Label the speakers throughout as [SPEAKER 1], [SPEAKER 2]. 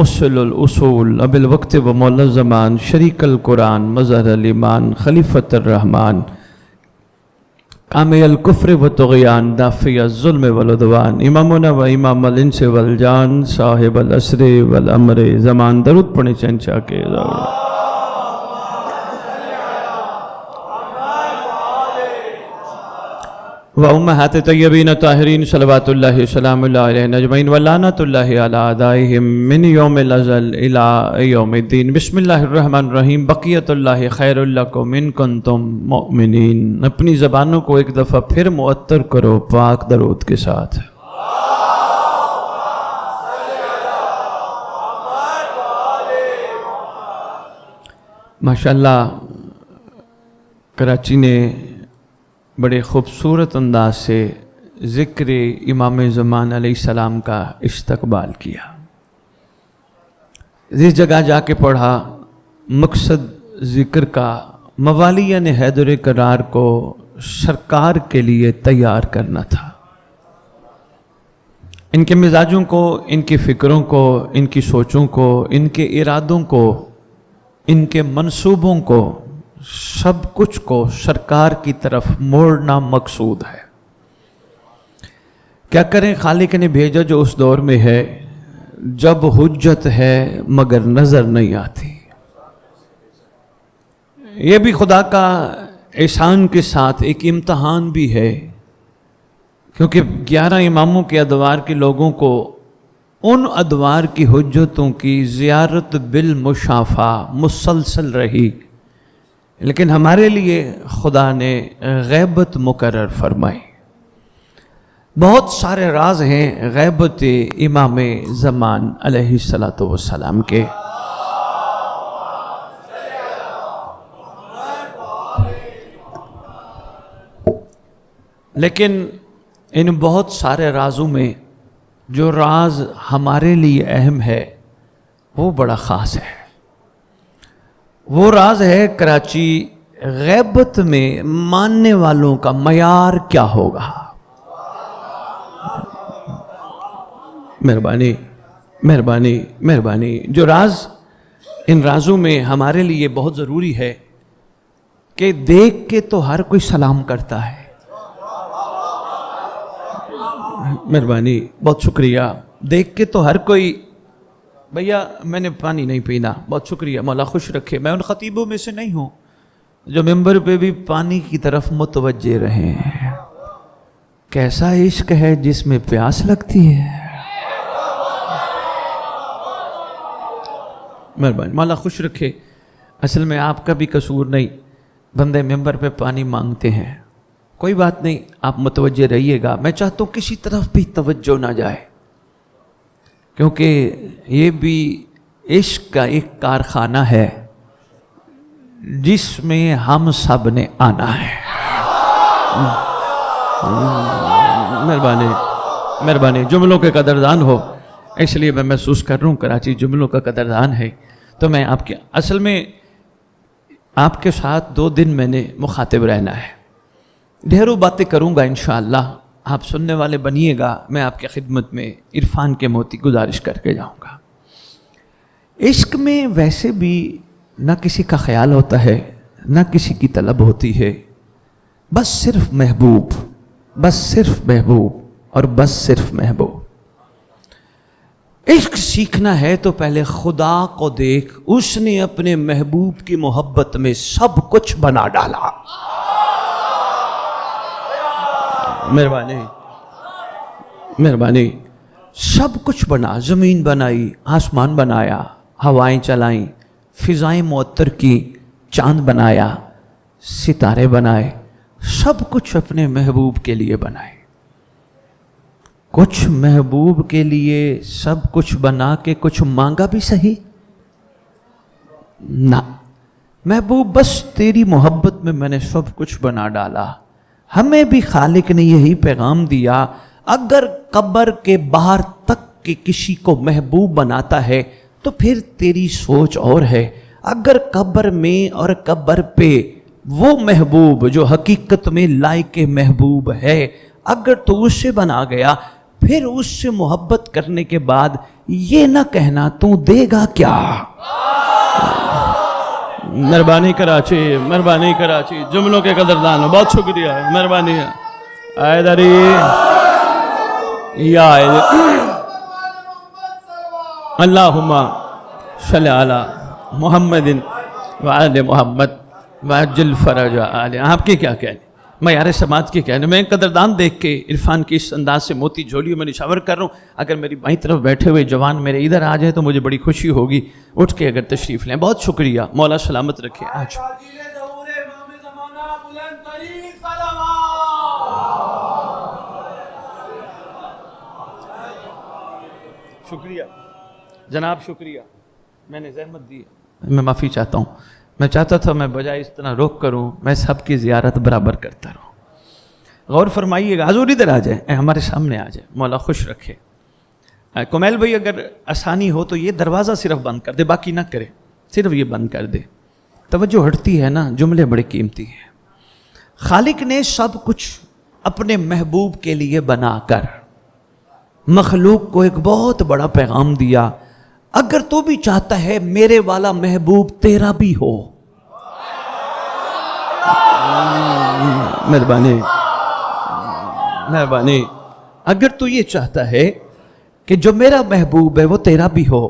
[SPEAKER 1] اصل الاصول اب الوقت و مولا زمان شریک القرآن مظہر الایمان خلیفۃ الرحمن کامل الکفر و طغیان دافع الظلم والعدوان امامنا و امام الانس والجان صاحب العصر والامر زمان درود پڑھنے چنچا کے وأمهات طيبين طاهرين صلوات الله وسلام الله عليهم أجمعين ولعنة الله على أعدائهم من يوم الأزل إلى يوم الدين بسم الله الرحمن الرحيم بقية الله خير لكم إن كنتم مؤمنين اپنی زبانوں کو ایک دفعہ پھر معطر کرو پاک درود کے ساتھ ماشاءاللہ کراچی نے بڑے خوبصورت انداز سے ذکر امام زمان علیہ السلام کا استقبال کیا. جس جگہ جا کے پڑھا مقصد ذکر کا موالیہ نے حیدر کرار کو سرکار کے لیے تیار کرنا تھا. ان کے مزاجوں کو، ان کی فکروں کو، ان کی سوچوں کو، ان کے ارادوں کو، ان کے منصوبوں کو، سب کچھ کو سرکار کی طرف موڑنا مقصود ہے. کیا کریں، خالق نے بھیجا جو اس دور میں ہے جب حجت ہے مگر نظر نہیں آتی. یہ بھی خدا کا احسان کے ساتھ ایک امتحان بھی ہے، کیونکہ 11 اماموں کے ادوار کے لوگوں کو ان ادوار کی حجتوں کی زیارت بالمشافہ مسلسل رہی، لیکن ہمارے لیے خدا نے غیبت مقرر فرمائی. بہت سارے راز ہیں غیبت امام زمان علیہ السلام کے. لیکن ان بہت سارے رازوں میں جو راز ہمارے لیے اہم ہے وہ بڑا خاص ہے. وہ راز ہے کراچی غیبت میں ماننے والوں کا معیار کیا ہوگا. مہربانی مہربانی مہربانی. جو راز ان رازوں میں ہمارے لیے بہت ضروری ہے کہ دیکھ کے تو ہر کوئی سلام کرتا ہے. مہربانی، بہت شکریہ. دیکھ کے تو ہر کوئی، بھیا میں نے پانی نہیں پینا، بہت شکریہ، مولا خوش رکھے. میں ان خطیبوں میں سے نہیں ہوں جو ممبر پہ بھی پانی کی طرف متوجہ رہے ہیں. کیسا عشق ہے جس میں پیاس لگتی ہے. مہربانی، مولا خوش رکھے. اصل میں آپ کا بھی قصور نہیں، بندے ممبر پہ پانی مانگتے ہیں. کوئی بات نہیں، آپ متوجہ رہیے گا. میں چاہتا ہوں کسی طرف بھی توجہ نہ جائے، کیونکہ یہ بھی عشق کا ایک کارخانہ ہے جس میں ہم سب نے آنا ہے. مہربانی مہربانی. جملوں کے قدردان ہو، اس لیے میں محسوس کر رہا ہوں کراچی جملوں کا قدردان ہے. تو میں آپ کے اصل میں آپ کے ساتھ 2 دن میں نے مخاطب رہنا ہے. ڈھیروں باتیں کروں گا انشاءاللہ، آپ سننے والے بنیے گا. میں آپ کی خدمت میں عرفان کے موتی گزارش کر کے جاؤں گا. عشق میں ویسے بھی نہ کسی کا خیال ہوتا ہے، نہ کسی کی طلب ہوتی ہے. بس صرف محبوب، بس صرف محبوب اور بس صرف محبوب. عشق سیکھنا ہے تو پہلے خدا کو دیکھ، اس نے اپنے محبوب کی محبت میں سب کچھ بنا ڈالا. مہربانی مہربانی. سب کچھ بنا، زمین بنائی، آسمان بنایا، ہوائیں چلائیں، فضائیں معطر کی، چاند بنایا، ستارے بنائے. سب کچھ اپنے محبوب کے لیے بنائے. کچھ محبوب کے لیے سب کچھ بنا کے کچھ مانگا بھی صحیح نہ. محبوب بس تیری محبت میں نے سب کچھ بنا ڈالا. ہمیں بھی خالق نے یہی پیغام دیا، اگر قبر کے باہر تک کے کسی کو محبوب بناتا ہے تو پھر تیری سوچ اور ہے. اگر قبر میں اور قبر پہ وہ محبوب جو حقیقت میں لائق محبوب ہے، اگر تو اسے بنا گیا پھر اس سے محبت کرنے کے بعد یہ نہ کہنا تو دے گا کیا. مہربانی کراچی جملوں کے قدردان ہو. بہت شکریہ, مہربانی ہے. حیدری یا اللہم صلی علی محمد وآل محمد وعجل فرج آل. آپ کے کیا کہنے, معیار سماعت کے کہنے. میں قدردان دیکھ کے عرفان کی اس انداز سے موتی جھولیوں میں نشاور کر رہا ہوں. اگر میری بائیں طرف بیٹھے ہوئے جوان میرے ادھر آ جائے تو مجھے بڑی خوشی ہوگی. اٹھ کے اگر تشریف لیں. بہت شکریہ, مولا سلامت رکھے. آج شکریہ جناب, شکریہ. میں نے زحمت دی ہے, میں معافی چاہتا ہوں. میں چاہتا تھا میں بجائے اس طرح روک کروں میں سب کی زیارت برابر کرتا رہوں. غور فرمائیے گا. حضور ادھر آ جائیں, ہمارے سامنے آ جائیں. مولا خوش رکھے. کمیل بھائی اگر آسانی ہو تو یہ دروازہ صرف بند کر دے, باقی نہ کرے, صرف یہ بند کر دے. توجہ ہٹتی ہے نا, جملے بڑے قیمتی ہیں. خالق نے سب کچھ اپنے محبوب کے لیے بنا کر مخلوق کو ایک بہت بڑا پیغام دیا. اگر تو بھی چاہتا ہے میرے والا محبوب تیرا بھی ہو. مہربانی. اگر تو یہ چاہتا ہے کہ جو میرا محبوب ہے وہ تیرا بھی ہو,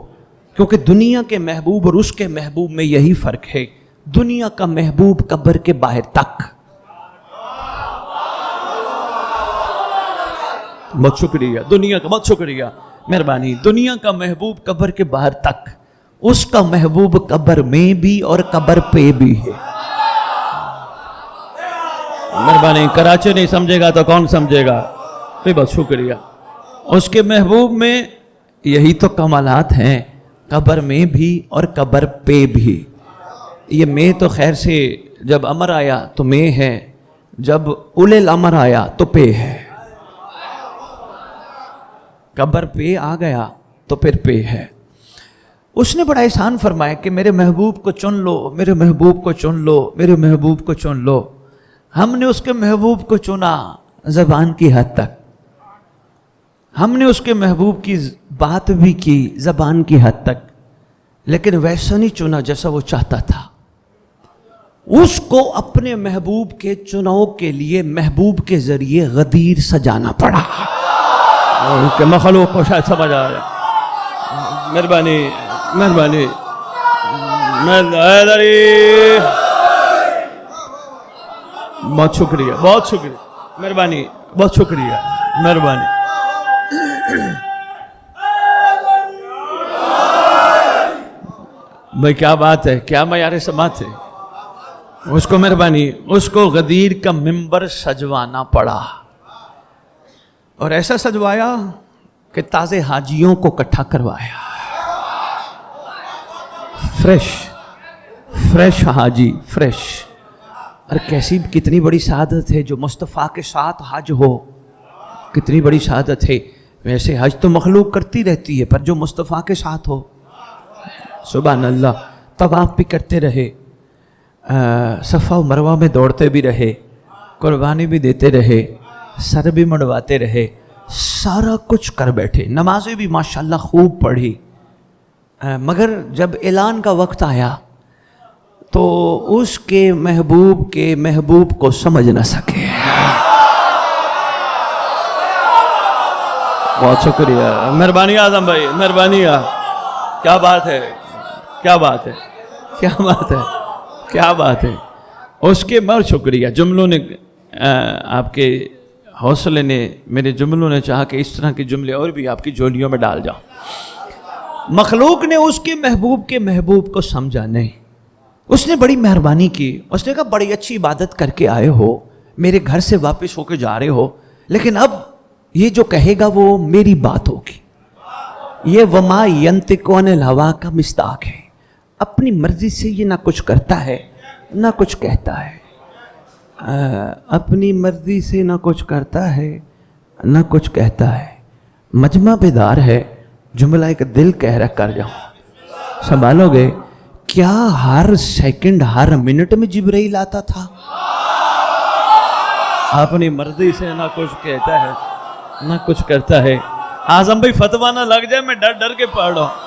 [SPEAKER 1] کیونکہ دنیا کے محبوب اور اس کے محبوب میں یہی فرق ہے. دنیا کا محبوب قبر کے باہر تک. بہت شکریہ, دنیا کا بہت شکریہ, مہربانی. دنیا کا محبوب قبر کے باہر تک, اس کا محبوب قبر میں بھی اور قبر پہ بھی ہے. مہربانی. کراچی نہیں سمجھے گا تو کون سمجھے گا. بہت شکریہ. اس کے محبوب میں یہی تو کمالات ہیں, قبر میں بھی اور قبر پہ بھی. یہ میں تو خیر سے جب امر آیا تو میں ہے, جب اول الامر آیا تو پہ ہے. قبر پہ آ گیا تو پھر پہ ہے. اس نے بڑا احسان فرمایا کہ میرے محبوب کو چن لو, میرے محبوب کو چن لو, میرے محبوب کو چن لو. ہم نے اس کے محبوب کو چنا زبان کی حد تک, ہم نے اس کے محبوب کی بات بھی کی زبان کی حد تک, لیکن ویسا نہیں چنا جیسا وہ چاہتا تھا. اس کو اپنے محبوب کے چناؤ کے لیے محبوب کے ذریعے غدیر سجانا پڑا. کہ مخلوق کو شاید سمجھ آ رہا. مہربانی. بہت شکریہ, مہربانی. بہت شکریہ, مہربانی. بھائی کیا بات ہے, کیا معیار سماعت ہے. اس کو مہربانی, اس کو غدیر کا ممبر سجوانا پڑا, اور ایسا سجوایا کہ تازے حاجیوں کو اکٹھا کروایا. فریش حاجی, فریش. اور کیسی کتنی بڑی سعادت ہے جو مصطفیٰ کے ساتھ حج ہو. کتنی بڑی سعادت ہے. ویسے حج تو مخلوق کرتی رہتی ہے, پر جو مصطفیٰ کے ساتھ ہو, سبحان اللہ. طواف بھی کرتے رہے, صفا و مروہ میں دوڑتے بھی رہے, قربانی بھی دیتے رہے, سر بھی منڈواتے رہے, سارا کچھ کر بیٹھے. نمازیں بھی ماشاءاللہ خوب پڑھی, مگر جب اعلان کا وقت آیا تو اس کے محبوب کو سمجھ نہ سکے. بہت شکریہ, مہربانی اعظم بھائی, مہربانی. کیا بات ہے, کیا بات ہے, کیا بات ہے, کیا بات ہے. اس کے بہت شکریہ. جملوں نے, آپ کے حوصلے نے, میرے جملوں نے چاہا کہ اس طرح کے جملے اور بھی آپ کی جھولیوں میں ڈال جاؤں. مخلوق نے اس کے محبوب کو سمجھا نہیں. اس نے بڑی مہربانی کی. اس نے کہا بڑی اچھی عبادت کر کے آئے ہو, میرے گھر سے واپس ہو کے جا رہے ہو, لیکن اب یہ جو کہے گا وہ میری بات ہوگی. یہ وما ینطق عن الہوا کا مصداق ہے. اپنی مرضی سے یہ نہ کچھ کرتا ہے نہ کچھ کہتا ہے. اپنی مرضی سے نہ کچھ کرتا ہے نہ کچھ کہتا ہے. مجمع بیدار ہے, جملہ ایک دل کہہ رہا کر جاؤں. سنبھالو گے کیا ہر سیکنڈ ہر منٹ میں جبرائیل آتا تھا؟ اپنی مرضی سے نہ کچھ کہتا ہے نہ کچھ کرتا ہے. اعظم بھائی فتویٰ نہ لگ جائے, میں ڈر ڈر کے پڑھ رہا ہوں.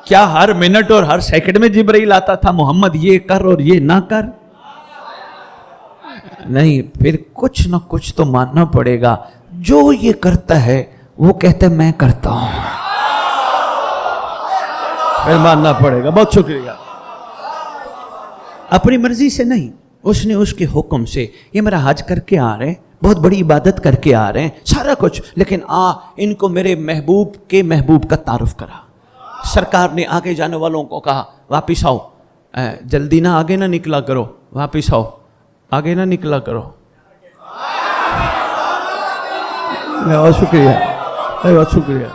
[SPEAKER 1] کیا ہر منٹ اور ہر سیکنڈ میں جبرائیل آتا تھا محمد یہ کر اور یہ نہ کر؟ نہیں, پھر کچھ نہ کچھ تو ماننا پڑے گا. جو یہ کرتا ہے وہ کہتا ہے میں کرتا ہوں, پھر ماننا پڑے گا. بہت شکریہ. اپنی مرضی سے نہیں, اس نے اس کے حکم سے. یہ میرا حج کر کے آ رہے ہیں, بہت بڑی عبادت کر کے آ رہے ہیں, سارا کچھ, لیکن ان کو میرے محبوب کے محبوب کا تعارف کرا. سرکار نے آگے جانے والوں کو کہا واپس آؤ, جلدی نہ آگے نہ نکلا کرو, واپس آؤ, آگے نہ نکلا کرو. بہت شکریہ, بہت شکریہ.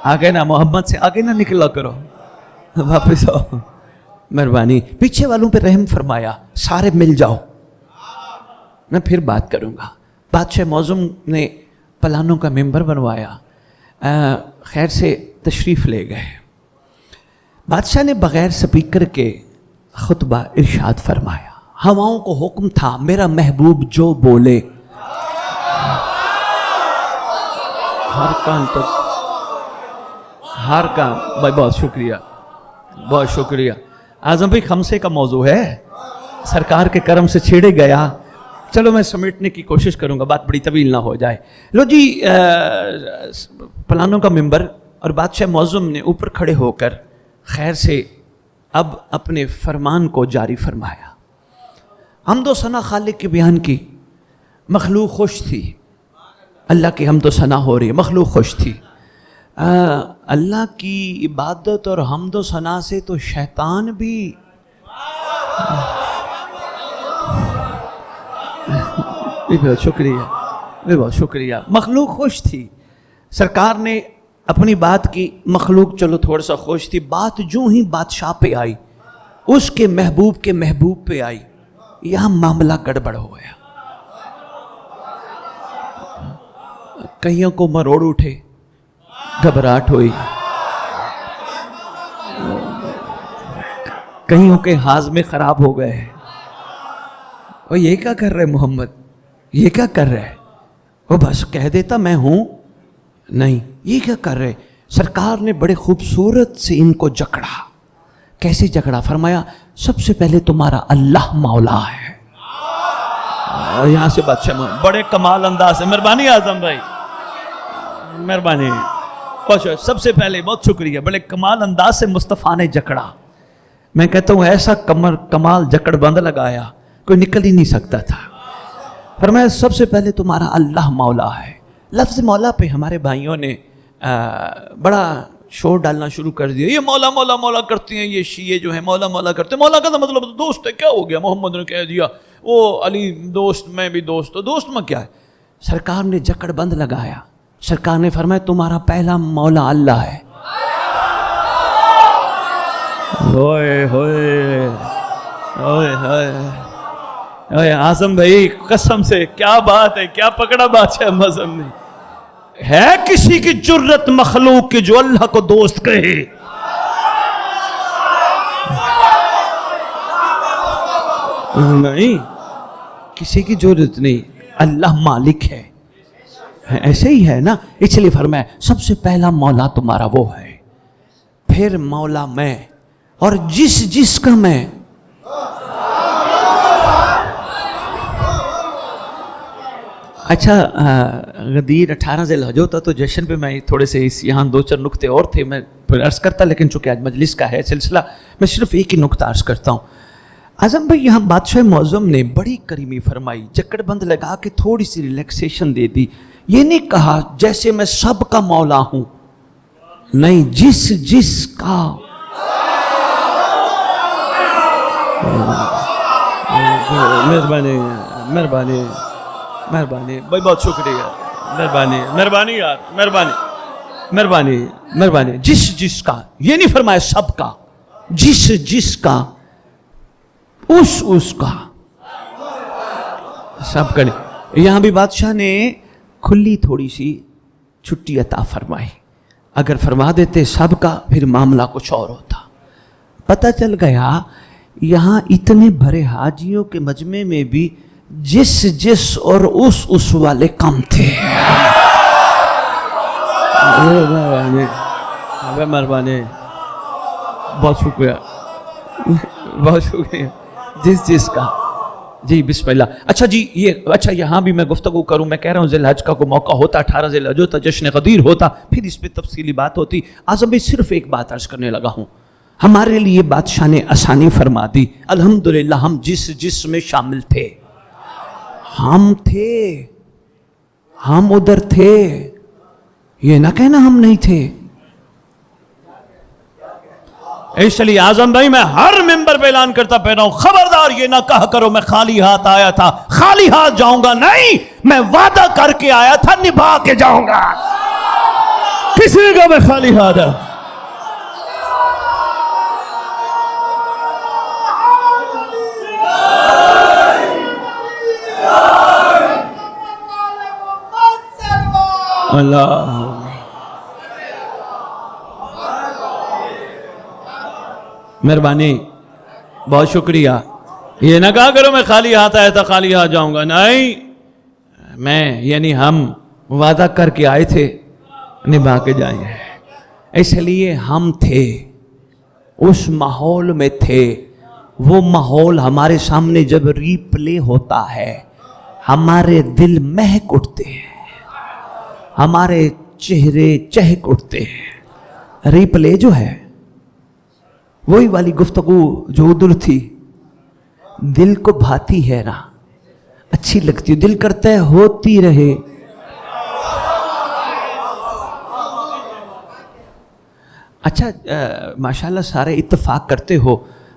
[SPEAKER 1] آگے نہ, محمد سے آگے نہ نکلا کرو, واپس آؤ. مہربانی. پیچھے والوں پہ رحم فرمایا, سارے مل جاؤ, میں پھر بات کروں گا. بادشاہ معظم نے پلانوں کا ممبر بنوایا, خیر سے تشریف لے گئے. بادشاہ نے بغیر سپیکر کے خطبہ ارشاد فرمایا. ہواؤں کو حکم تھا میرا محبوب جو بولے, ہر کان تک, ہر کان. بھائی بہت شکریہ, بہت شکریہ. اعظم بھائی خمسے کا موضوع ہے, سرکار کے کرم سے چھیڑے گیا. چلو میں سمیٹنے کی کوشش کروں گا, بات بڑی طویل نہ ہو جائے. لو جی, پلانوں کا ممبر اور بادشاہ معظم نے اوپر کھڑے ہو کر خیر سے اب اپنے فرمان کو جاری فرمایا. حمد و ثنا خالق کے بیان کی. مخلوق خوش تھی, اللہ کی حمد و ثنا ہو رہی ہے, مخلوق خوش تھی. اللہ کی عبادت اور حمد و ثنا سے تو شیطان بھی بہت شکریہ, بہت شکریہ. مخلوق خوش تھی. سرکار نے اپنی بات کی, مخلوق چلو تھوڑا سا خوش تھی. بات جو ہی بادشاہ پہ آئی, اس کے محبوب پہ آئی, یہاں معاملہ گڑبڑ ہو گیا. کئیوں کو مروڑ اٹھے, گھبراہٹ ہوئی. کئیوں کے ہاضمے خراب ہو گئے. وہ یہ کیا کر رہے محمد, یہ کیا کر رہے؟ وہ بس کہہ دیتا میں ہوں. نہیں, یہ کیا کر رہے؟ سرکار نے بڑے خوبصورت سے ان کو جکڑا. کیسے جکڑا؟ فرمایا سب سے پہلے تمہارا اللہ مولا ہے. یہاں سے بادشاہ بڑے کمال انداز ہے. مہربانی اعظم بھائی, مہربانی. سب سے پہلے بہت شکریہ, بڑے کمال انداز سے مصطفیٰ نے جکڑا. میں کہتا ہوں ایسا کمال جکڑ بند لگایا کوئی نکل ہی نہیں سکتا تھا. فرمایا سب سے پہلے تمہارا اللہ مولا ہے. لفظ مولا پہ ہمارے بھائیوں نے بڑا شور ڈالنا شروع کر دیا. یہ مولا مولا مولا کرتے ہیں, یہ شیعہ جو ہیں مولا مولا کرتے ہیں. مولا کا مطلب دوست ہے. کیا ہو گیا, محمد نے کہہ دیا وہ علی دوست, میں بھی دوست. دوست میں کیا ہے؟ سرکار نے جکڑ بند لگایا. سرکار نے فرمایا تمہارا پہلا مولا اللہ ہے. ہوئے ہوئے ہوئے ہوئے. اعظم بھائی قسم سے کیا بات ہے, کیا پکڑا بادشاہ معظم نے. ہے کسی کی جرت مخلوق کی جو اللہ کو دوست کہے؟ نہیں, کسی کی جرت نہیں. اللہ مالک ہے, ایسے ہی ہے نا. اس لیے فرمایا سب سے پہلا مولا تمہارا وہ ہے, پھر مولا میں, اور جس کا میں. اچھا, غدیر 18 ذی الحجہ ہوتا تو جشن پہ میں تھوڑے سے یہاں 2-4 نکتے اور تھے میں پھر عرض کرتا, لیکن چونکہ آج مجلس کا ہے سلسلہ, میں صرف ایک ہی نکتہ عرض کرتا ہوں. اعظم بھائی یہاں بادشاہ معظم نے بڑی کریمی فرمائی, جکڑ بند لگا کے تھوڑی سی ریلیکسیشن دے دی. یہ نہیں کہا جیسے میں سب کا مولا ہوں, نہیں, جس کا. مہربانی مہربانی مہربانی بھائی, بہت شکریہ. مہربانی مہربانی یار, مہربانی مہربانی مہربانی. جس کا, یہ نہیں فرمایا سب کا, جس کا, اس کا, سب کا نہیں. یہاں بھی بادشاہ نے کھلی تھوڑی سی چھٹی عطا فرمائی. اگر فرما دیتے سب کا پھر معاملہ کچھ اور ہوتا. پتہ چل گیا یہاں اتنے بھرے حاجیوں کے مجمع میں بھی جس اور اس والے کم تھے. مہربانی, بہت شکریہ, بہت شکریہ. جس کا جی بسم اللہ. اچھا جی اچھا یہاں بھی میں گفتگو کروں. میں کہہ رہا ہوں ذی الحج کا کوئی موقع ہوتا, 18 ذی الحج ہوتا, جشن غدیر ہوتا, پھر اس پہ تفصیلی بات ہوتی. اعظم بھائی صرف ایک بات عرض کرنے لگا ہوں. ہمارے لیے بادشاہ نے آسانی فرما دی. الحمدللہ ہم جس میں شامل تھے, ہم ادھر تھے, یہ نہ کہنا ہم نہیں تھے. اس لیے اعظم بھائی میں ہر ممبر پہ اعلان کرتا پہ رہا ہوں, خبردار یہ نہ کہا کرو میں خالی ہاتھ آیا تھا, خالی ہاتھ جاؤں گا نہیں, میں وعدہ کر کے آیا تھا, نبھا کے جاؤں گا. کسی نے کہا میں خالی ہاتھ آیا. اللہ مہربانی, بہت شکریہ. یہ نہ کہا کرو میں خالی ہاتھ آیا تھا, خالی ہاتھ جاؤں گا نہیں. میں یعنی ہم وعدہ کر کے آئے تھے, نبھا کے جائیں. اس لیے ہم تھے, اس ماحول میں تھے. وہ ماحول ہمارے سامنے جب ری پلے ہوتا ہے ہمارے دل مہک اٹھتے ہیں, ہمارے چہرے چہک اٹھتے ہیں. ری پلے جو ہے وہی والی گفتگو جو ادھر تھی, دل کو بھاتی ہے نا, اچھی لگتی, دل کرتا ہے ہوتی رہے. اچھا ماشاءاللہ سارے اتفاق کرتے ہو.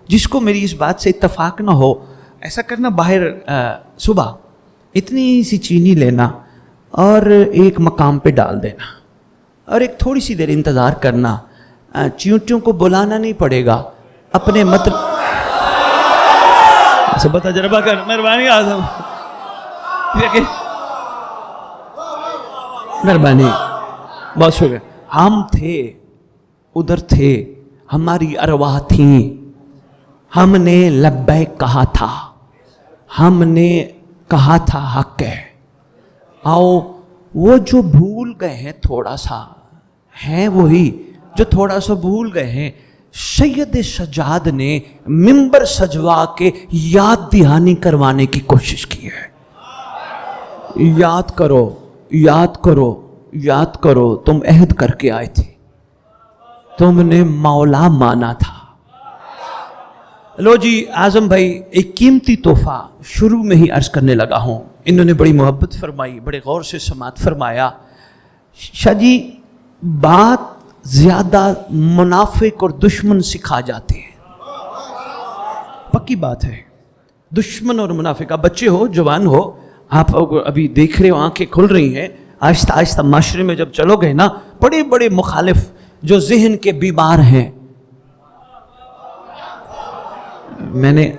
[SPEAKER 1] جس کو میری اس بات سے اتفاق نہ ہو, ایسا کرنا, باہر صبح اتنی سی چینی لینا اور ایک مقام پہ ڈال دینا, اور ایک تھوڑی سی دیر انتظار کرنا. چیونٹیوں کو بلانا نہیں پڑے گا, اپنے مطلب سب تجربہ کر. مہربانی اعظم, مہربانی, بہت شکریہ. ہم تھے, ادھر تھے, ہماری ارواح تھیں. ہم نے لبیک کہا تھا, ہم نے کہا تھا حق ہے. آؤ وہ جو بھول گئے ہیں تھوڑا سا, ہیں وہی جو تھوڑا سا بھول گئے ہیں. سید سجاد نے ممبر سجوا کے یاد دہانی کروانے کی کوشش کی ہے. یاد کرو, یاد کرو, یاد کرو, تم عہد کر کے آئے تھے, تم نے مولا مانا تھا. لو جی اعظم بھائی ایک قیمتی تحفہ شروع میں ہی عرض کرنے لگا ہوں. انہوں نے بڑی محبت فرمائی, بڑے غور سے سماعت فرمایا. شاہ جی بات زیادہ منافق اور دشمن سکھا جاتے ہیں, پکی بات ہے. دشمن اور منافق, آپ بچے ہو, جوان ہو, آپ ابھی دیکھ رہے ہو, آنکھیں کھل رہی ہیں. آہستہ آہستہ معاشرے میں جب چلو گے نا, بڑے بڑے مخالف جو ذہن کے بیمار ہیں. میں نے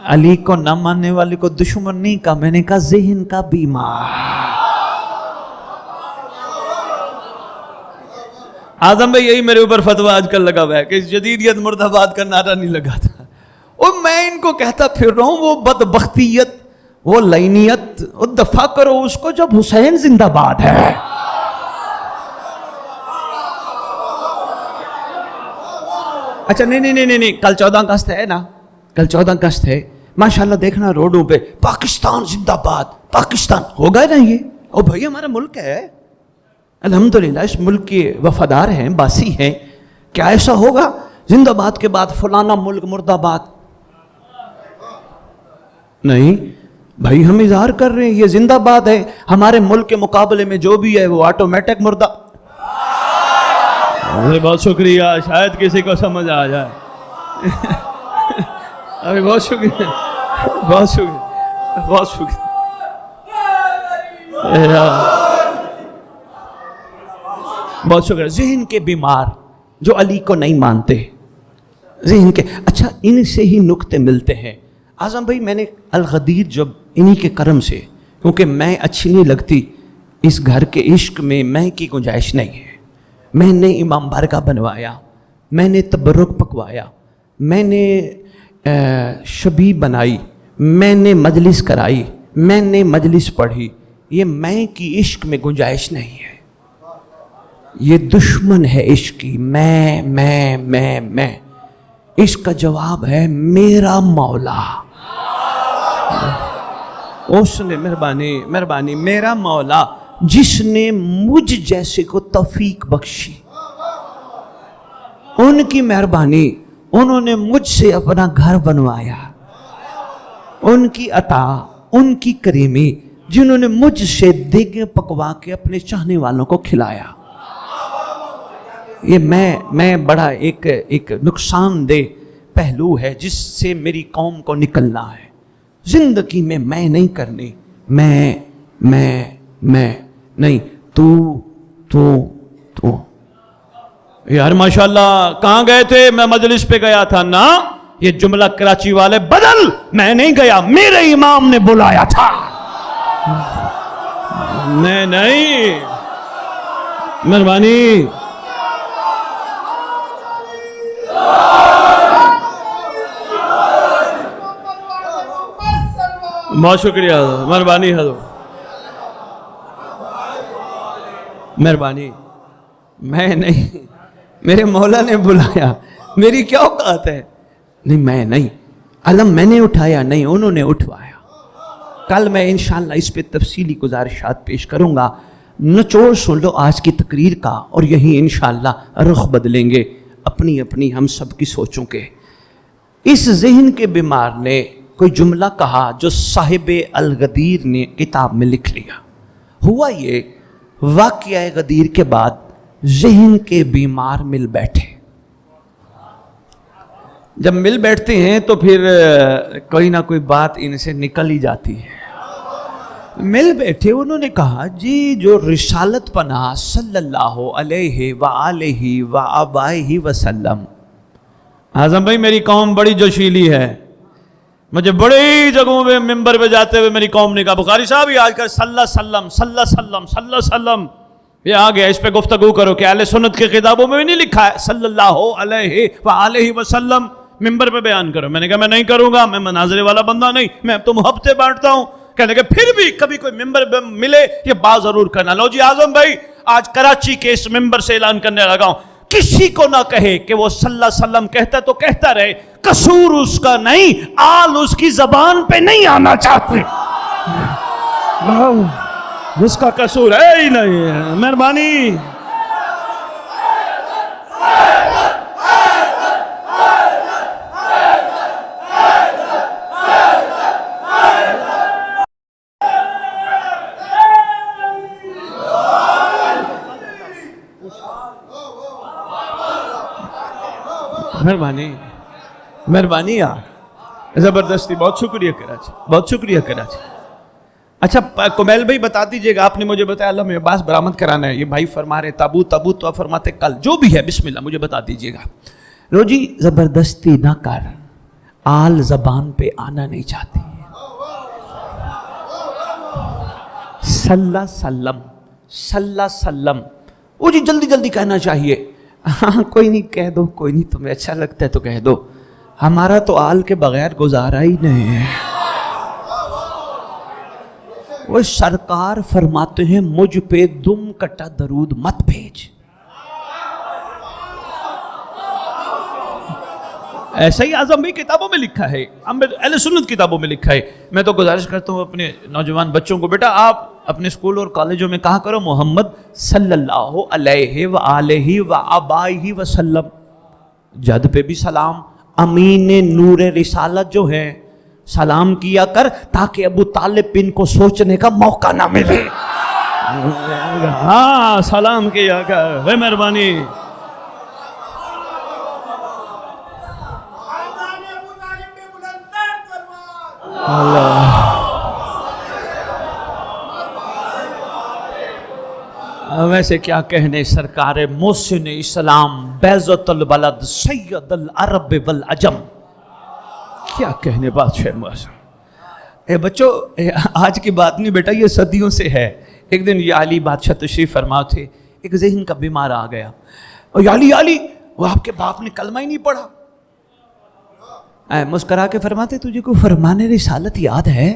[SPEAKER 1] علی کو نہ ماننے والے کو دشمن نہیں کہا, میں نے کہا ذہن کا بیمار. اعظم بھائی یہی میرے اوپر فتویٰ آج کل لگا ہوا ہے کہ جدیدیت مرد آباد کا نعرہ نہیں لگا تھا, اور میں ان کو کہتا پھر رہا ہوں وہ بدبختیت, وہ لعنیت, وہ دفع کرو اس کو جب حسین زندہ باد ہے. اچھا نہیں, کل 14 اگست ہے نا, کل 14 اگست ہے, ماشاءاللہ دیکھنا روڈوں پہ پاکستان زندہ باد, پاکستان ہوگا نا یہ. او بھائی ہمارا ملک ہے, الحمدللہ اس ملک کے وفادار ہیں, باسی ہیں. کیا ایسا ہوگا زندہ باد کے بعد فلانا ملک مرد آباد؟ نہیں بھائی, ہم اظہار کر رہے ہیں یہ زندہ باد ہے. ہمارے ملک کے مقابلے میں جو بھی ہے وہ آٹومیٹک مردہ. بہت شکریہ, شاید کسی کو سمجھ آ جائے. ابھی بہت شکریہ, بہت شکریہ, بہت شکریہ. بہت شکریہ. ذہن کے بیمار جو علی کو نہیں مانتے, ذہن کے. اچھا ان سے ہی نکتے ملتے ہیں. اعظم بھائی میں نے الغدیر جب انہی کے کرم سے, کیونکہ میں اچھی نہیں لگتی, اس گھر کے عشق میں میں کی گنجائش نہیں ہے. میں نے امام بارگاہ بنوایا, میں نے تبرک پکوایا, میں نے شبیب بنائی, میں نے مجلس کرائی, میں نے مجلس پڑھی، یہ میں کی عشق میں گنجائش نہیں ہے، یہ دشمن ہے عشق کی، میں عشق کا جواب ہے میرا مولا، اس نے مہربانی میرا مولا جس نے مجھ جیسے کو توفیق بخشی، ان کی مہربانی، انہوں نے مجھ سے اپنا گھر بنوایا، ان کی عطا، ان کی کریمی، جنہوں نے مجھ سے دیگیں پکوا کے اپنے چاہنے والوں کو کھلایا۔ یہ میں بڑا ایک نقصان دہ پہلو ہے جس سے میری قوم کو نکلنا ہے۔ زندگی میں نہیں کرنی، میں نہیں، تو یار ماشاءاللہ کہاں گئے تھے؟ میں مجلس پہ گیا تھا نا، یہ جملہ کراچی والے بدل، میں نہیں گیا، میرے امام نے بلایا تھا، میں نہیں۔ مہربانی، بہت شکریہ، مہربانی حضرت، مہربانی، میں نہیں، میرے مولا نے بلایا، میری کیا اوقات ہے؟ نہیں، میں نہیں، علم میں نے اٹھایا نہیں، انہوں نے اٹھوایا۔ کل میں انشاءاللہ اس پہ تفصیلی گزارشات پیش کروں گا، نچوڑ سن لو آج کی تقریر کا، اور یہی انشاءاللہ رخ بدلیں گے اپنی ہم سب کی سوچوں کے۔ اس ذہن کے بیمار نے کوئی جملہ کہا جو صاحب الغدیر نے کتاب میں لکھ لیا۔ ہوا یہ، واقعہ غدیر کے بعد ذہن کے بیمار مل بیٹھے۔ جب مل بیٹھتے ہیں تو پھر کوئی نہ کوئی بات ان سے نکل ہی جاتی ہے۔ مل بیٹھے، انہوں نے کہا جی جو رسالت پناہ صلی اللہ علیہ وآلہ وآبائہ وسلم، اعظم بھائی میری قوم بڑی جوشیلی ہے، مجھے بڑی جگہوں پہ ممبر پہ جاتے ہوئے میری قوم نے کہا بخاری صاحب یہ آج کل صلی اللہ علیہ وسلم یہ آ گیا، اس پہ گفتگو کرو کہ اہل سنت کے کتابوں میں بھی نہیں لکھا ہے صلی اللہ علیہ وآلہ وسلم، ممبر پہ بیان کرو۔ میں نے کہا میں نہیں کروں گا، میں مناظرے والا بندہ نہیں، میں تو محبتیں بانٹتا ہوں۔ کہنے کہ پھر بھی کبھی کوئی ممبر پہ ملے یہ بات ضرور کرنا۔ لو جی اعظم بھائی آج کراچی کے اس ممبر سے اعلان کرنے لگا ہوں، کسی کو نہ کہے کہ وہ صلی اللہ علیہ وسلم کہتا تو کہتا رہے، قصور اس کا نہیں، آل اس کی زبان پہ نہیں آنا چاہتے، اس کا قصور ہے ہی نہیں۔ مہربانی، مہربانی یار، زبردستی، بہت شکریہ کراچی، بہت شکریہ کراچی۔ اچھا کمیل بھائی بتا دیجئے گا، آپ نے مجھے بتایا اللہ میں عباس برآمد کرانا ہے، یہ بھائی فرما رہے تابوت تو آپ فرماتے کل، جو بھی ہے بسم اللہ مجھے بتا دیجئے گا۔ رو جی زبردستی نہ کر، آل زبان پہ آنا نہیں چاہتی، صلی اللہ وسلم، وہ جی جلدی جلدی کہنا چاہیے۔ ہاں کوئی نہیں، کہہ دو، کوئی نہیں، تمہیں اچھا لگتا ہے تو کہہ دو، ہمارا تو آل کے بغیر گزارا ہی نہیں ہے۔ وہ سرکار فرماتے ہیں مجھ پہ دم کٹا درود مت بھیج، ایسا ہی اعظم بھی کتابوں میں لکھا ہے، اہل سنت کتابوں میں لکھا ہے۔ میں تو گزارش کرتا ہوں اپنے نوجوان بچوں کو، بیٹا آپ اپنے اسکول اور کالجوں میں کہا کرو محمد صلی اللہ علیہ وآلہ وآبائہ وسلم، جد پہ بھی سلام، امین نور رسالت جو ہے سلام کیا کر تاکہ ابو طالب ان کو سوچنے کا موقع نہ ملے۔ ہاں سلام کیا کر، بے مہربانی۔ اللہ ویسے کیا کہنے سرکار محسن اسلام بیضۃ البلد سید العرب والعجم، کیا کہنے بادشاہ محسن۔ اے بچوں آج کی بات نہیں بیٹا، یہ صدیوں سے ہے۔ ایک دن یہ علی بادشاہ تشریف فرما تھے، ایک ذہن کا بیمار آ گیا، اور علی وہ آپ کے باپ نے کلمہ ہی نہیں پڑھا۔ مسکرا کے فرماتے تجھے کوئی فرمان رسالت یاد ہے؟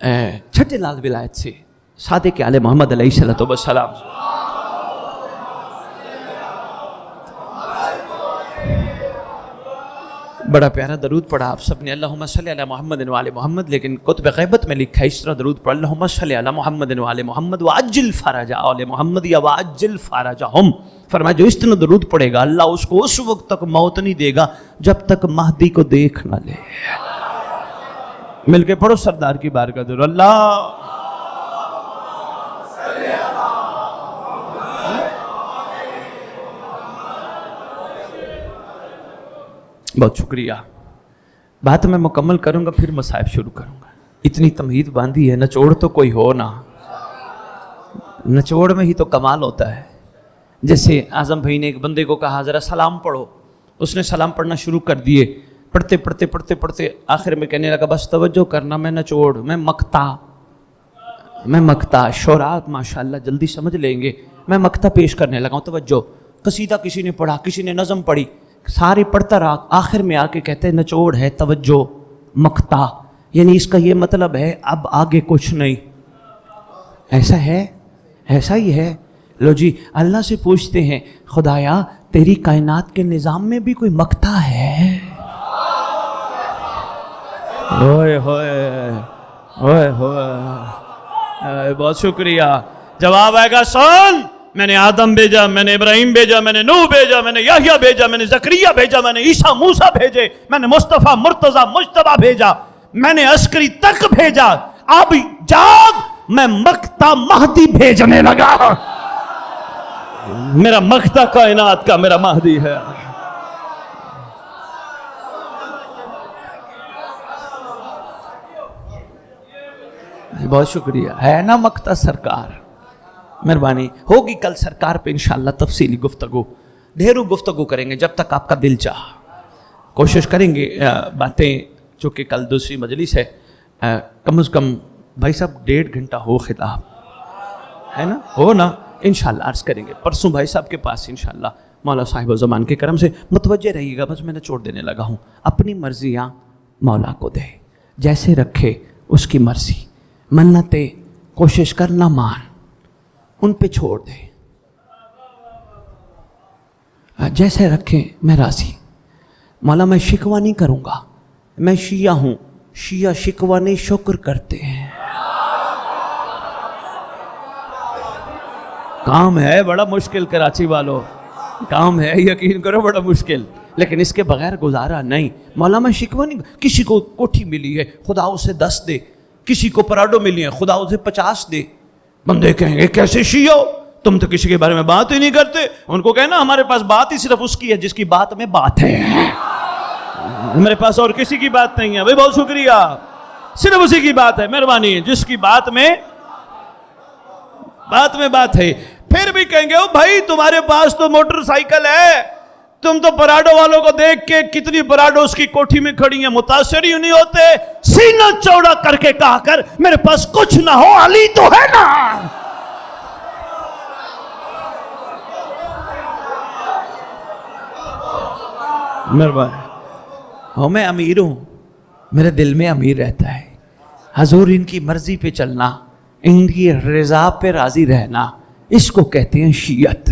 [SPEAKER 1] چھٹے لال ولایت سے صادق آل محمد علیہ السلام بڑا پیارا درود پڑھا آپ سب نے، اللہم صلی علی محمد وعلی محمد، لیکن کتب غیبت میں لکھا ہے اس طرح درود پڑھا، اللہم صلی علی محمد وعلی محمد وعجل فرج آل محمد یا وعجل فرجہم. فرمایا جو اس طرح درود پڑھے گا اللہ اس کو اس وقت تک موت نہیں دے گا جب تک مہدی کو دیکھ نہ لے. مل کے پڑھو سردار کی بارگاہ درود. اللہ بہت شکریہ. بات میں مکمل کروں گا پھر مصائب شروع کروں گا. اتنی تمہید باندھی ہے، نچوڑ تو کوئی ہو نہ، نچوڑ میں ہی تو کمال ہوتا ہے. جیسے اعظم بھائی نے ایک بندے کو کہا ذرا سلام پڑھو، اس نے سلام پڑھنا شروع کر دیے، پڑھتے پڑھتے پڑھتے پڑھتے آخر میں کہنے لگا بس توجہ کرنا، میں نچوڑ، میں مقطع شعراء ماشاءاللہ جلدی سمجھ لیں گے، میں مقطع پیش کرنے لگا ہوں. توجہ، قصیدہ کسی نے پڑھا، کسی نے نظم پڑھی، سارے پڑھتا رہا، آخر میں آ کے کہتے ہیں نچوڑ ہے، توجہ، مقطع، یعنی اس کا یہ مطلب ہے اب آگے کچھ نہیں. ایسا ہے، ایسا ہی ہے. لو جی اللہ سے پوچھتے ہیں خدایا تیری کائنات کے نظام میں بھی کوئی مقطع ہے؟ ہوئے ہوئے ہوئے ہوئے. بہت شکریہ. جواب آئے گا سن، میں نے آدم بھیجا، میں نے ابراہیم بھیجا، میں نے نوح بھیجا، میں نے یحییٰ بھیجا، میں نے زکریا بھیجا، میں نے عیسیٰ موسیٰ بھیجے، میں نے مصطفیٰ مرتضیٰ مجتبیٰ بھیجا، میں نے عسکری تک بھیجا. اب جاگ، میں مقطع مہدی بھیجنے لگا. میرا مقطع کائنات کا میرا مہدی ہے. بہت شکریہ. ہے نا مقطع سرکار؟ مہربانی ہوگی کل سرکار پہ انشاءاللہ تفصیلی گفتگو، ڈھیروں گفتگو کریں گے جب تک آپ کا دل چاہ. کوشش کریں گے باتیں، چونکہ کل دوسری مجلس ہے، کم از کم بھائی صاحب 1.5 گھنٹہ ہو خطاب ہے نا، ہو نا، انشاءاللہ عرض کریں گے. پرسوں بھائی صاحب کے پاس انشاءاللہ مولا صاحب زمان کے کرم سے متوجہ رہیے گا. بس میں نے چھوڑ دینے لگا ہوں. اپنی مرضیاں مولا کو دے، جیسے رکھے اس کی مرضی. منتیں کوشش کر نہ مان، ان پہ چھوڑ دے، جیسے رکھیں میں راضی. مولا میں شکوہ نہیں کروں گا، میں شیعہ ہوں، شیعہ شکوہ نہیں شکر کرتے ہیں. کام ہے بڑا مشکل کراچی والوں، کام ہے یقین کرو بڑا مشکل، لیکن اس کے بغیر گزارا نہیں. مولا میں شکوہ نہیں. کسی کو کوٹھی ملی ہے خدا اسے 10 دے، کسی کو پراڈو ملی ہے خدا اسے 50 دے. بندے کہیں گے کیسے شیعہ ہو تم تو کسی کے بارے میں بات ہی نہیں کرتے. ان کو کہنا ہمارے پاس بات ہی صرف اس کی ہے جس کی بات میں بات ہے، ہمارے پاس اور کسی کی بات نہیں ہے. بھائی بہت شکریہ، صرف اسی کی بات ہے. مہربانی ہے جس کی بات میں بات ہے. پھر بھی کہیں گے او بھائی تمہارے پاس تو موٹر سائیکل ہے، تم تو پراڈو والوں کو دیکھ کے کتنی پراڈو اس کی کوٹھی میں کھڑی ہیں متاثر ہی نہیں ہوتے. سینہ چوڑا کر کے کہا کر میرے پاس کچھ نہ ہو علی تو ہے نا. مہربانی. میں امیر ہوں، میرے دل میں امیر رہتا ہے. حضور ان کی مرضی پہ چلنا، ان کی رضا پہ راضی رہنا، اس کو کہتے ہیں شیعت.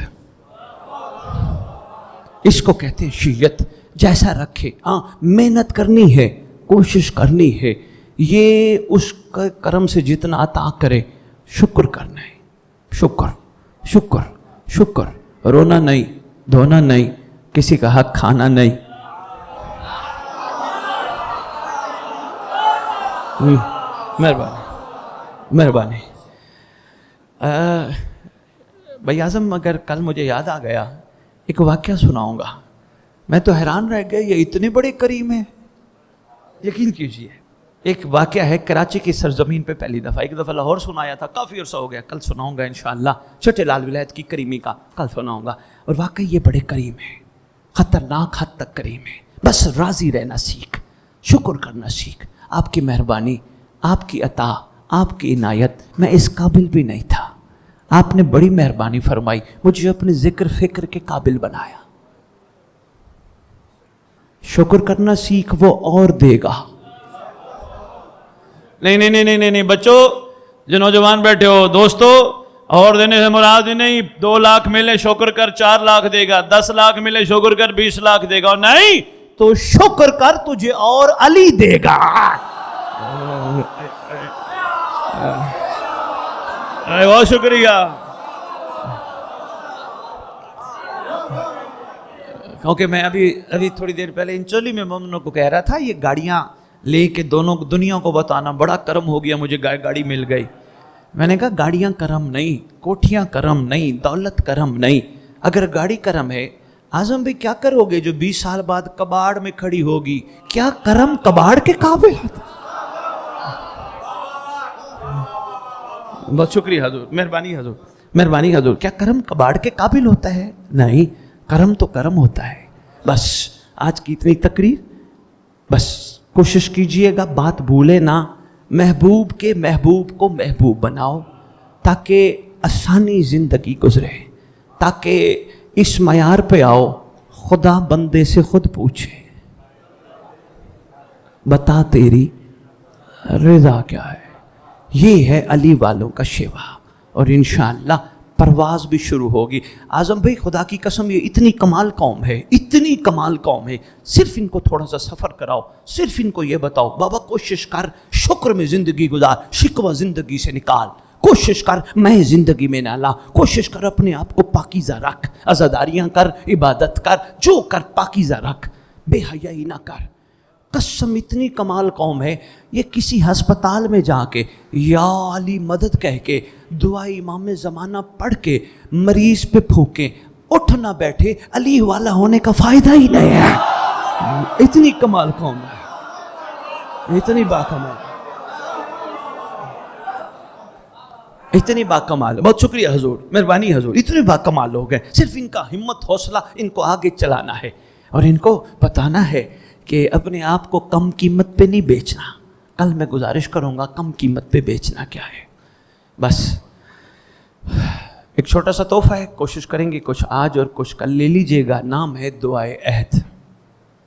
[SPEAKER 1] اس کو کہتے ہیں شیعت. جیسا رکھے، ہاں محنت کرنی ہے، کوشش کرنی ہے. یہ اس کا کرم سے جتنا عطا کرے شکر کرنا ہے. شکر شکر شکر. رونا نہیں، دھونا نہیں، کسی کا حق کھانا نہیں. مہربانی. بھائی اعظم اگر کل مجھے یاد آ گیا ایک واقعہ سناؤں گا. میں تو حیران رہ گیا یہ اتنے بڑے کریم ہیں. یقین کیجئے ایک واقعہ ہے کراچی کی سرزمین پہ پہلی دفعہ. ایک دفعہ لاہور سنایا تھا، کافی عرصہ ہو گیا. کل سناؤں گا انشاءاللہ چھٹے لال ولایت کی کریمی کا کل سناؤں گا. اور واقعی یہ بڑے کریم ہیں، خطرناک حد تک کریم ہیں. بس راضی رہنا سیکھ، شکر کرنا سیکھ. آپ کی مہربانی، آپ کی عطا، آپ کی عنایت، میں اس قابل بھی نہیں تھا. آپ نے بڑی مہربانی فرمائی، مجھے اپنے ذکر فکر کے قابل بنایا. شکر کرنا سیکھ وہ اور دے گا. نہیں بچوں، جو نوجوان بیٹھے ہو دوستو، اور دینے سے مراد نہیں 2 لاکھ ملے شکر کر 4 لاکھ دے گا، 10 لاکھ ملے شکر کر 20 لاکھ دے گا، نہیں تو شکر کر تجھے اور علی دے گا۔ بہت شکریہ۔ کیونکہ میں ابھی تھوڑی دیر پہلے انچولی میں مومنوں کو کہہ رہا تھا، یہ گاڑیاں لے کے دونوں دنیا کو بتانا بڑا کرم ہو گیا، مجھے گاڑی مل گئی۔ میں نے کہا گاڑیاں کرم نہیں، کوٹھیاں کرم نہیں، دولت کرم نہیں۔ اگر گاڑی کرم ہے، اعظم بھائی کیا کرو گے جو 20 سال بعد کباڑ میں کھڑی ہوگی؟ کیا کرم کباڑ کے قابل ہوتا؟ بہت شکریہ حضور، مہربانی حضور۔ کیا کرم کباڑ کے قابل ہوتا ہے؟ نہیں، کرم تو کرم ہوتا ہے۔ بس آج کی اتنی تقریر، بس کوشش کیجئے گا بات بھولے نہ، محبوب کے محبوب کو محبوب بناؤ تاکہ آسانی زندگی گزرے، تاکہ اس معیار پہ آؤ خدا بندے سے خود پوچھے بتا تیری رضا کیا ہے۔ یہ ہے علی والوں کا شیوا، اور انشاءاللہ پرواز بھی شروع ہوگی۔ اعظم بھائی خدا کی قسم یہ اتنی کمال قوم ہے، اتنی کمال قوم ہے، صرف ان کو تھوڑا سا سفر کراؤ، صرف ان کو یہ بتاؤ بابا کوشش کر شکر میں زندگی گزار، شکوہ زندگی سے نکال، کوشش کر میں زندگی میں نہ لا، کوشش کر اپنے آپ کو پاکیزہ رکھ، عزاداریاں کر، عبادت کر، جو کر پاکیزہ رکھ، بے حیائی نہ کر۔ قسم اتنی کمال قوم ہے، یہ کسی ہسپتال میں جا کے یا علی مدد کہہ کے دعائی امام زمانہ پڑھ کے مریض پہ پھونکیں، اٹھ نہ بیٹھے، علی والا ہونے کا فائدہ ہی نہیں ہے۔ اتنی کمال قوم ہے، اتنی باکمال، اتنی باکمال۔ بہت شکریہ حضور، مہربانی حضور، اتنے باکمال لوگ ہیں، صرف ان کا ہمت حوصلہ ان کو آگے چلانا ہے، اور ان کو بتانا ہے کہ اپنے آپ کو کم قیمت پہ نہیں بیچنا۔ کل میں گزارش کروں گا کم قیمت پہ بیچنا کیا ہے۔ بس ایک چھوٹا سا تحفہ ہے، کوشش کریں گے کچھ آج اور کچھ کل لے لیجئے گا، نام ہے دعائے عہد۔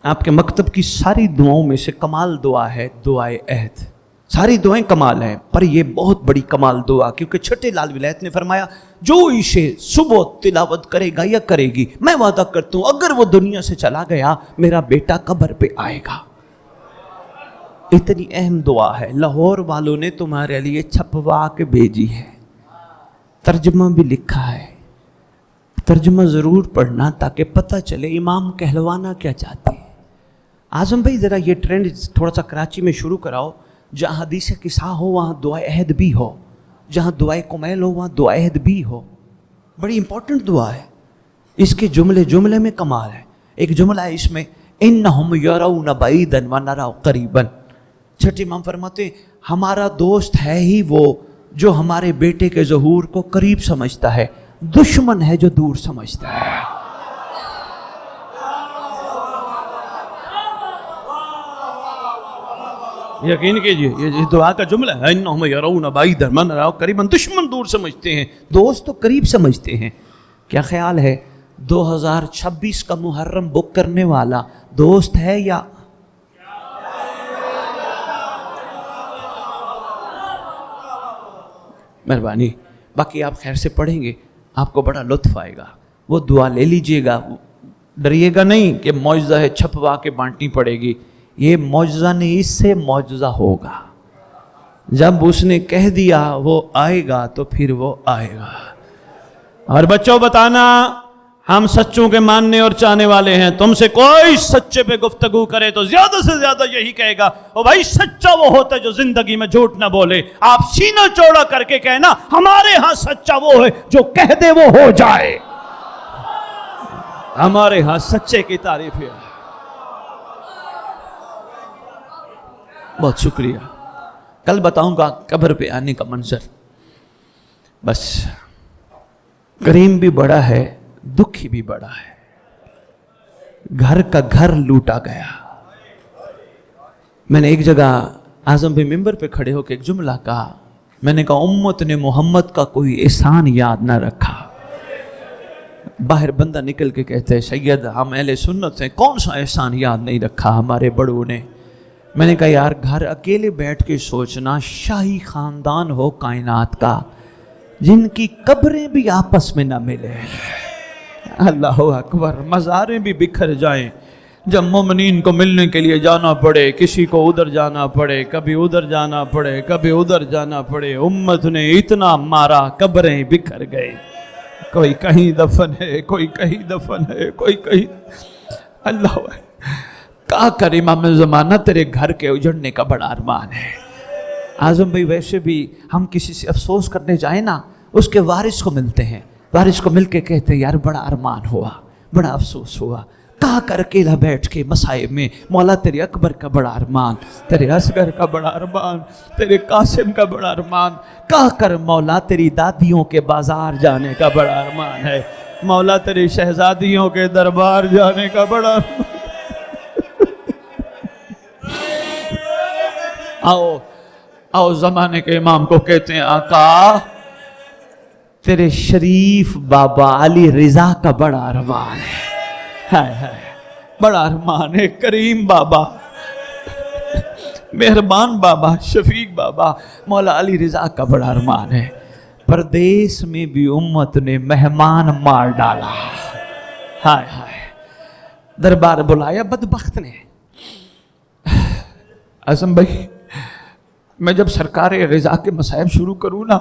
[SPEAKER 1] آپ کے مکتب کی ساری دعاؤں میں سے کمال دعا ہے دعائے عہد۔ ساری دعائیں کمال ہیں، پر یہ بہت بڑی کمال دعا، کیونکہ چھٹے لال ولایت نے فرمایا جو اسے صبح تلاوت کرے گا یا کرے گی، میں وعدہ کرتا ہوں اگر وہ دنیا سے چلا گیا میرا بیٹا قبر پہ آئے گا۔ اتنی اہم دعا ہے، لاہور والوں نے تمہارے لیے چھپوا کے بھیجی ہے، ترجمہ بھی لکھا ہے، ترجمہ ضرور پڑھنا تاکہ پتہ چلے امام کہلوانا کیا چاہتے ہیں۔ اعظم بھائی ذرا یہ ٹرینڈ تھوڑا سا کراچی میں شروع کراؤ، جہاں حدیث قصہ ہو وہاں دعائے عہد بھی ہو، جہاں دعائے کمیل ہو وہاں دعائے عہد بھی ہو۔ بڑی امپورٹنٹ دعا ہے، اس کے جملے میں کمال ہے۔ ایک جملہ ہے اس میں، انہم یرون بعیدا ونرا قریبا۔ چھٹے امام فرماتے ہیں ہمارا دوست ہے ہی وہ جو ہمارے بیٹے کے ظہور کو قریب سمجھتا ہے، دشمن ہے جو دور سمجھتا ہے۔ یقین کیجئے یہ دعا کا جملہ ہے، انہم یرون بعیدا ونرا قریبا، دشمن دور سمجھتے ہیں، دوست تو قریب سمجھتے ہیں۔ کیا خیال ہے 2026 کا محرم بک کرنے والا دوست ہے یا مہربانی؟ باقی آپ خیر سے پڑھیں گے آپ کو بڑا لطف آئے گا، وہ دعا لے لیجئے گا، ڈریے گا نہیں کہ معجزہ ہے چھپوا کے بانٹنی پڑے گی، یہ معجزہ نہیں، اس سے معجزہ ہوگا۔ جب اس نے کہہ دیا وہ آئے گا تو پھر وہ آئے گا۔ اور بچوں بتانا ہم سچوں کے ماننے اور چاہنے والے ہیں، تم سے کوئی سچے پہ گفتگو کرے تو زیادہ سے زیادہ یہی کہے گا او بھائی سچا وہ ہوتا ہے جو زندگی میں جھوٹ نہ بولے۔ آپ سینہ چوڑا کر کے کہنا ہمارے ہاں سچا وہ ہے جو کہہ دے وہ ہو جائے۔ ہمارے ہاں سچے کی تعریف ہے۔ بہت شکریہ۔ کل بتاؤں گا قبر پہ آنے کا منظر۔ بس کریم بھی بڑا ہے، دکھی بھی بڑا ہے۔ گھر کا گھر لوٹا گیا۔ میں نے ایک جگہ اعظم بھائی ممبر پہ کھڑے ہو کے ایک جملہ کہا، میں نے کہا امت نے محمد کا کوئی احسان یاد نہ رکھا۔ باہر بندہ نکل کے کہتے ہیں سید ہم اہل سنت ہیں، کون سا احسان یاد نہیں رکھا ہمارے بڑوں نے؟ میں نے کہا یار گھر اکیلے بیٹھ کے سوچنا، شاہی خاندان ہو کائنات کا، جن کی قبریں بھی آپس میں نہ ملے، اللہ اکبر، مزاریں بھی بکھر جائیں، جب مومنین کو ملنے کے لیے جانا پڑے، کسی کو ادھر جانا پڑے، کبھی ادھر جانا پڑے، کبھی ادھر جانا پڑے، امت نے اتنا مارا، قبریں بکھر گئے، کوئی کہیں دفن ہے، کوئی کہیں دفن ہے، کوئی کہیں، اللہ کہا کر امام زمانہ تیرے گھر کے اجڑنے کا بڑا ارمان ہے۔ اعظم بھائی ویسے بھی ہم کسی سے افسوس کرنے جائیں نا، اس کے وارث کو ملتے ہیں، وارث کو مل کے کہتے ہیں یار بڑا ارمان ہوا، بڑا افسوس ہوا، کہا کر اکیلا بیٹھ کے مصائب میں، مولا تیرے اکبر کا بڑا ارمان، تیرے اصغر کا بڑا ارمان، تیرے قاسم کا بڑا ارمان، کہا کر مولا تیری دادیوں کے بازار جانے کا بڑا ارمان ہے، مولا تیری شہزادیوں کے دربار جانے کا بڑا ارمان۔ آؤ زمانے کے امام کو کہتے ہیں آقا تیرے شریف بابا علی رضا کا بڑا ارمان ہے، بڑا ارمان ہے، کریم بابا، مہربان بابا، شفیق بابا، مولا علی رضا کا بڑا ارمان ہے۔ پردیس میں بھی امت نے مہمان مار ڈالا، ہائے ہائے، دربار بلایا بدبخت نے۔ اعظم بھائی میں جب سرکار رضا کے مصائب شروع کروں نا،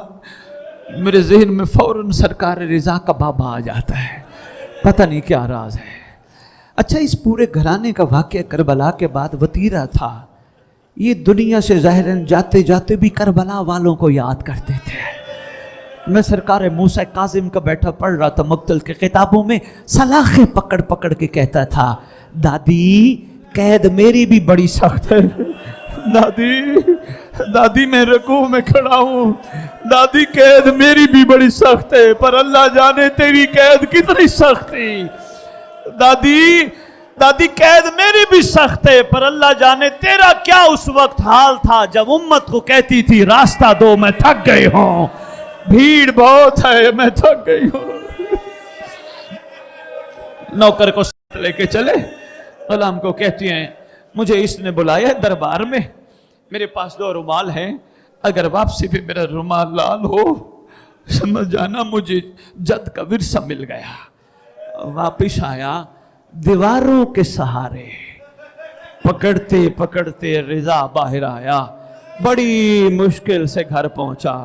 [SPEAKER 1] میرے ذہن میں فوراً سرکار رضا کا بابا آ جاتا ہے، پتہ نہیں کیا راز ہے۔ اچھا اس پورے گھرانے کا واقعہ کربلا کے بعد وتیرہ تھا، یہ دنیا سے ظاہراً جاتے جاتے بھی کربلا والوں کو یاد کرتے تھے۔ میں سرکار موسیٰ کاظم کا بیٹھا پڑھ رہا تھا مقتل کے کتابوں میں، سلاخیں پکڑ پکڑ کے کہتا تھا دادی قید میری بھی بڑی سخت ہے، دادی میں رکوع میں کھڑا ہوں، دادی قید میری بھی بڑی سخت ہے، پر اللہ جانے تیری قید کتنی سخت تھی، دادی قید میری بھی سخت ہے، پر اللہ جانے تیرا کیا اس وقت حال تھا جب امت کو کہتی تھی راستہ دو میں تھک گئی ہوں، بھیڑ بہت ہے میں تھک گئی ہوں۔ نوکر کو ساتھ لے کے چلے، غلام کو کہتی ہیں مجھے اس نے بلایا دربار میں، میرے پاس 2 رومال ہیں، اگر واپسی پہ میرا رومال لال ہو سمجھ جانا مجھے جد کا ورثہ مل گیا۔ واپس آیا، دیواروں کے سہارے پکڑتے پکڑتے رضا باہر آیا، بڑی مشکل سے گھر پہنچا،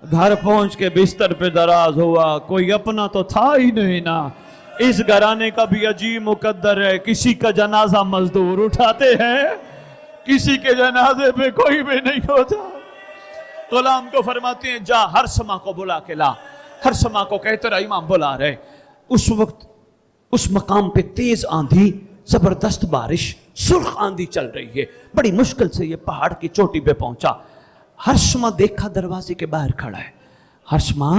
[SPEAKER 1] گھر پہنچ کے بستر پہ دراز ہوا، کوئی اپنا تو تھا ہی نہیں نا، اس گھرانے کا بھی عجیب مقدر ہے، کسی کا جنازہ مزدور اٹھاتے ہیں، کسی کے جنازے پہ کوئی بھی نہیں ہوتا۔ غلام کو فرماتے ہیں جا ہرسما کو بلا کے لا، ہرسما کو کہتے رہا امام بلا رہے۔ اس وقت اس مقام پہ تیز آندھی، زبردست بارش، سرخ آندھی چل رہی ہے، بڑی مشکل سے یہ پہاڑ کی چوٹی پہ پہنچا۔ ہرسما دیکھا دروازے کے باہر کھڑا ہے، ہرسما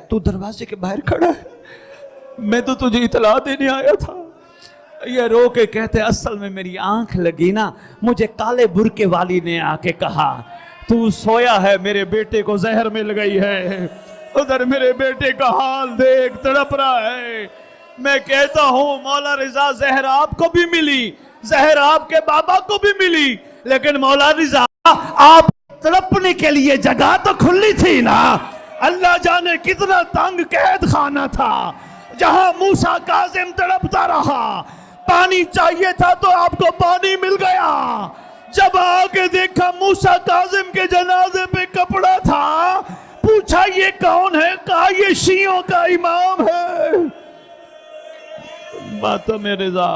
[SPEAKER 1] تو دروازے کے باہر کھڑا ہے، میں تو تجھے اطلاع دینے آیا تھا۔ یہ رو کے کہتے اصل میں میری آنکھ لگی نا، مجھے کالے برقے والی نے آ کے کہا تو سویا ہے، میرے بیٹے کو زہر مل گئی ہے، ادھر میرے بیٹے کا حال دیکھ تڑپ رہا ہے۔ میں کہتا ہوں مولا رضا زہر آپ کو بھی ملی، زہر آپ کے بابا کو بھی ملی، لیکن مولا رضا آپ تڑپنے کے لیے جگہ تو کھلی تھی نا، اللہ جانے کتنا تنگ قید خانہ تھا جہاں موسیٰ کاظم تڑپتا رہا، پانی چاہیے تھا تو آپ کو پانی مل گیا، جب آگے دیکھا موسیٰ کاظم کے جنازے پہ کپڑا تھا، پوچھا یہ کون ہے، کہا یہ شیعوں کا امام ہے۔ ماتم رضا